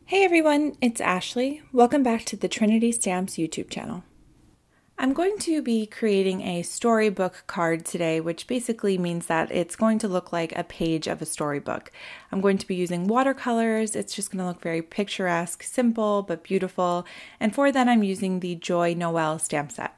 Hey everyone, it's Ashley. Welcome back to the Trinity Stamps YouTube channel. I'm going to be creating a storybook card today, which basically means that it's going to look like a page of a storybook. I'm going to be using watercolors. It's just going to look very picturesque, simple, but beautiful. And for that, I'm using the Joy Noel stamp set.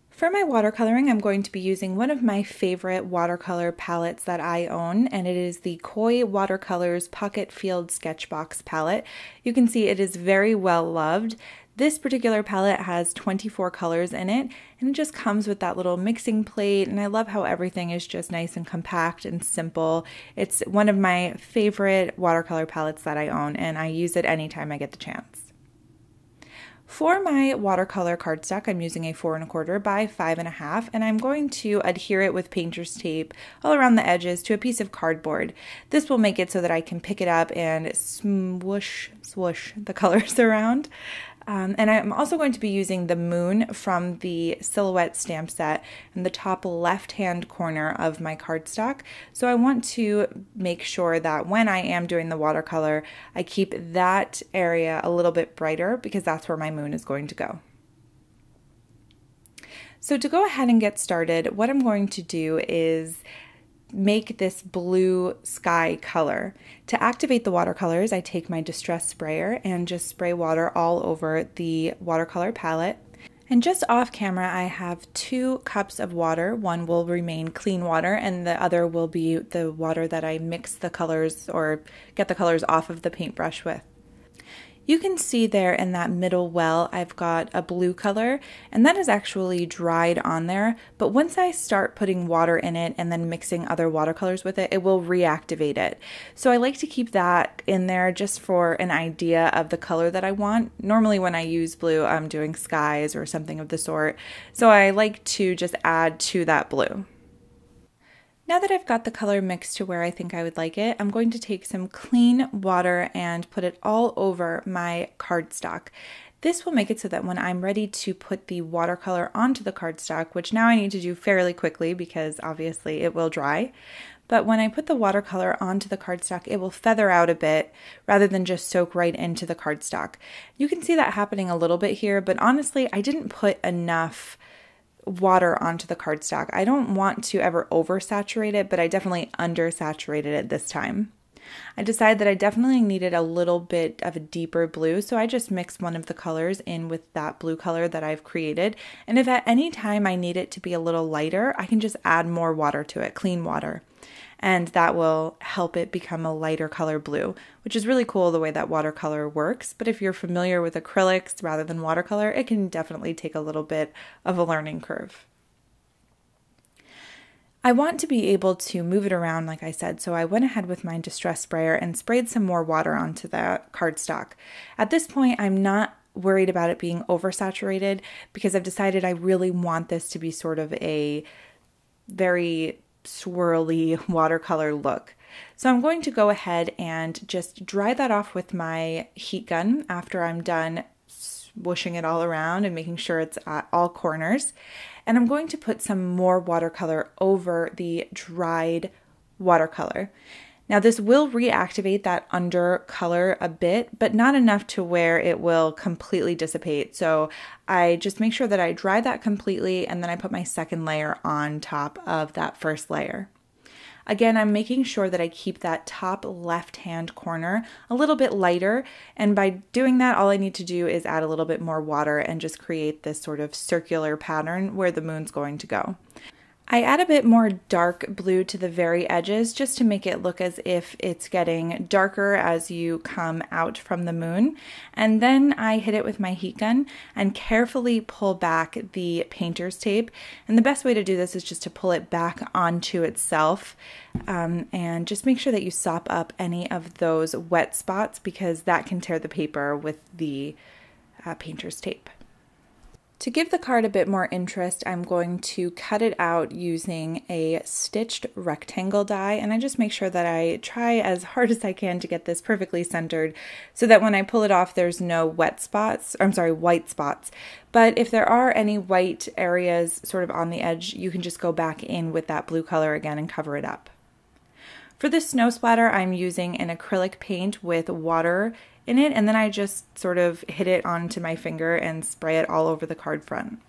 For my watercoloring, I'm going to be using one of my favorite watercolor palettes that I own, and it is the Koi Watercolors Pocket Field Sketchbox palette. You can see it is very well loved. This particular palette has 24 colors in it, and it just comes with that little mixing plate, and I love how everything is just nice and compact and simple. It's one of my favorite watercolor palettes that I own, and I use it anytime I get the chance. For my watercolor cardstock, I'm using a 4 1/4 by 5 1/2, and I'm going to adhere it with painter's tape all around the edges to a piece of cardboard. This will make it so that I can pick it up and swoosh the colors around. And I'm also going to be using the moon from the Silhouette stamp set in the top left-hand corner of my cardstock. So I want to make sure that when I am doing the watercolor, I keep that area a little bit brighter because that's where my moon is going to go. So to go ahead and get started, what I'm going to do is make this blue sky color. To activate the watercolors, I take my distress sprayer and just spray water all over the watercolor palette. And just off camera, I have 2 cups of water. One will remain clean water and the other will be the water that I mix the colors or get the colors off of the paintbrush with. You can see there in that middle well, I've got a blue color, and that is actually dried on there, but once I start putting water in it and then mixing other watercolors with it, it will reactivate it. So I like to keep that in there just for an idea of the color that I want. Normally when I use blue, I'm doing skies or something of the sort, so I like to just add to that blue. Now that I've got the color mixed to where I think I would like it, I'm going to take some clean water and put it all over my cardstock. This will make it so that when I'm ready to put the watercolor onto the cardstock, which now I need to do fairly quickly because obviously it will dry, but when I put the watercolor onto the cardstock, it will feather out a bit rather than just soak right into the cardstock. You can see that happening a little bit here, but honestly, I didn't put enough water onto the cardstock. I don't want to ever oversaturate it, but I definitely undersaturated it this time. I decided that I definitely needed a little bit of a deeper blue, so I just mixed one of the colors in with that blue color that I've created. And if at any time I need it to be a little lighter, I can just add more water to it, clean water. And that will help it become a lighter color blue, which is really cool the way that watercolor works. But if you're familiar with acrylics rather than watercolor, it can definitely take a little bit of a learning curve. I want to be able to move it around, like I said, so I went ahead with my distress sprayer and sprayed some more water onto the cardstock. At this point, I'm not worried about it being oversaturated because I've decided I really want this to be sort of a very swirly watercolor look. So I'm going to go ahead and just dry that off with my heat gun after I'm done swooshing it all around and making sure it's at all corners. And I'm going to put some more watercolor over the dried watercolor. Now this will reactivate that under color a bit, but not enough to where it will completely dissipate. So I just make sure that I dry that completely and then I put my second layer on top of that first layer. Again, I'm making sure that I keep that top left-hand corner a little bit lighter, and by doing that, all I need to do is add a little bit more water and just create this sort of circular pattern where the moon's going to go. I add a bit more dark blue to the very edges just to make it look as if it's getting darker as you come out from the moon. And then I hit it with my heat gun and carefully pull back the painter's tape. And the best way to do this is just to pull it back onto itself and just make sure that you sop up any of those wet spots because that can tear the paper with the painter's tape. To give the card a bit more interest, I'm going to cut it out using a stitched rectangle die, and I just make sure that I try as hard as I can to get this perfectly centered so that when I pull it off there's no white spots. But if there are any white areas sort of on the edge, you can just go back in with that blue color again and cover it up. For this snow splatter, I'm using an acrylic paint with water in it, and then I just sort of hit it onto my finger and spray it all over the card front.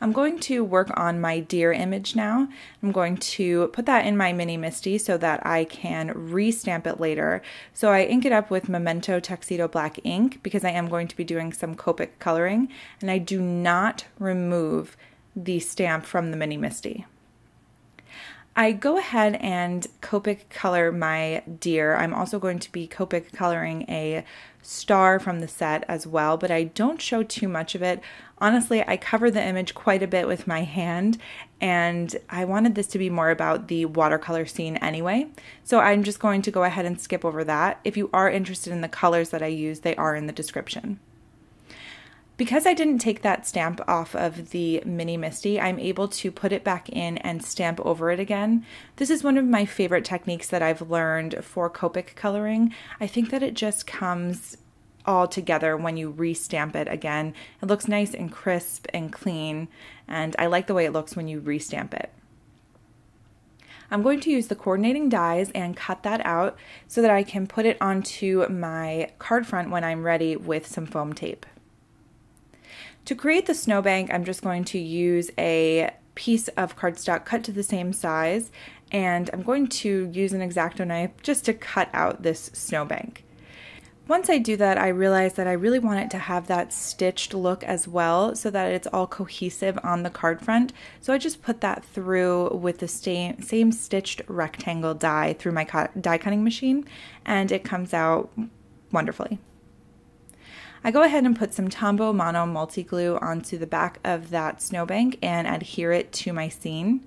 I'm going to work on my deer image now. I'm going to put that in my Mini Misty so that I can re-stamp it later. So I ink it up with Memento Tuxedo Black ink because I am going to be doing some Copic coloring, and I do not remove the stamp from the Mini Misty. I go ahead and Copic color my deer. I'm also going to be Copic coloring a star from the set as well, but I don't show too much of it. Honestly, I cover the image quite a bit with my hand, and I wanted this to be more about the watercolor scene anyway, so I'm just going to go ahead and skip over that. If you are interested in the colors that I use, they are in the description. Because I didn't take that stamp off of the Mini Misty, I'm able to put it back in and stamp over it again. This is one of my favorite techniques that I've learned for Copic coloring. I think that it just comes all together when you re-stamp it again. It looks nice and crisp and clean, and I like the way it looks when you re-stamp it. I'm going to use the coordinating dies and cut that out so that I can put it onto my card front when I'm ready with some foam tape. To create the snowbank, I'm just going to use a piece of cardstock cut to the same size, and I'm going to use an X-Acto knife just to cut out this snowbank. Once I do that, I realize that I really want it to have that stitched look as well so that it's all cohesive on the card front. So I just put that through with the same stitched rectangle die through my die cutting machine, and it comes out wonderfully. I go ahead and put some Tombow Mono multi-glue onto the back of that snowbank and adhere it to my scene.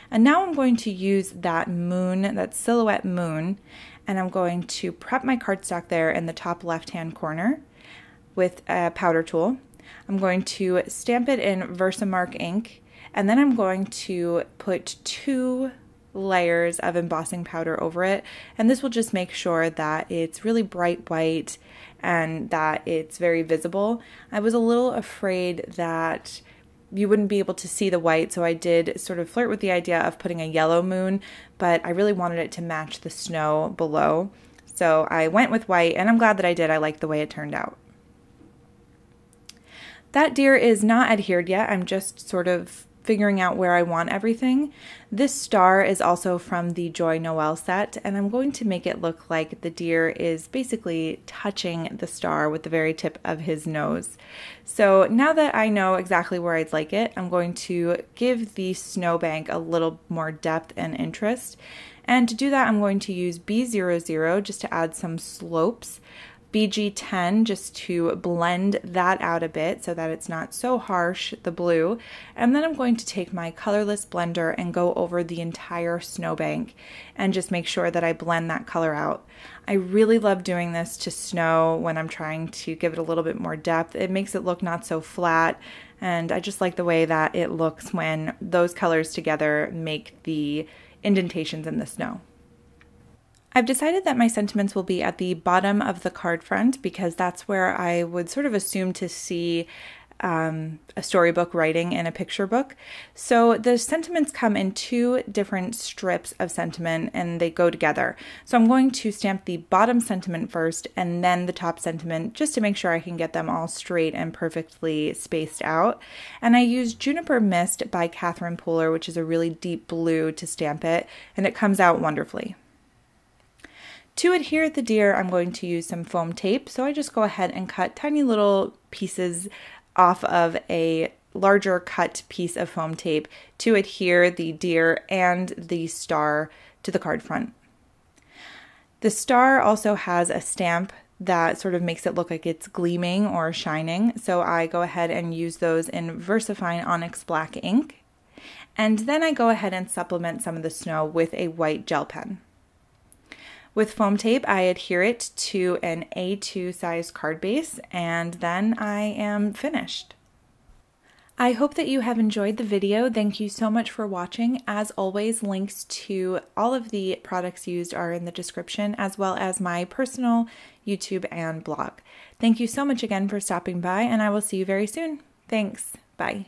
And now I'm going to use that moon, that silhouette moon, and I'm going to prep my cardstock there in the top left-hand corner with a powder tool. I'm going to stamp it in Versamark ink, and then I'm going to put 2 layers of embossing powder over it, and this will just make sure that it's really bright white and that it's very visible. I was a little afraid that you wouldn't be able to see the white, so I did sort of flirt with the idea of putting a yellow moon, but I really wanted it to match the snow below. So I went with white, and I'm glad that I did. I like the way it turned out. That deer is not adhered yet. I'm just sort of figuring out where I want everything. This star is also from the Joy Noel set, and I'm going to make it look like the deer is basically touching the star with the very tip of his nose. So now that I know exactly where I'd like it, I'm going to give the snowbank a little more depth and interest. And to do that, I'm going to use B00 just to add some slopes, BG10 just to blend that out a bit so that it's not so harsh, the blue, and then I'm going to take my colorless blender and go over the entire snowbank and just make sure that I blend that color out. I really love doing this to snow when I'm trying to give it a little bit more depth. It makes it look not so flat, and I just like the way that it looks when those colors together make the indentations in the snow. I've decided that my sentiments will be at the bottom of the card front because that's where I would sort of assume to see a storybook writing in a picture book. So the sentiments come in 2 different strips of sentiment and they go together. So I'm going to stamp the bottom sentiment first and then the top sentiment just to make sure I can get them all straight and perfectly spaced out. And I use Juniper Mist by Catherine Pooler, which is a really deep blue, to stamp it, and it comes out wonderfully. To adhere the deer, I'm going to use some foam tape, so I just go ahead and cut tiny little pieces off of a larger cut piece of foam tape to adhere the deer and the star to the card front. The star also has a stamp that sort of makes it look like it's gleaming or shining, so I go ahead and use those in VersaFine Onyx Black ink, and then I go ahead and supplement some of the snow with a white gel pen. With foam tape, I adhere it to an A2 size card base, and then I am finished. I hope that you have enjoyed the video. Thank you so much for watching. As always, links to all of the products used are in the description, as well as my personal YouTube and blog. Thank you so much again for stopping by, and I will see you very soon. Thanks. Bye.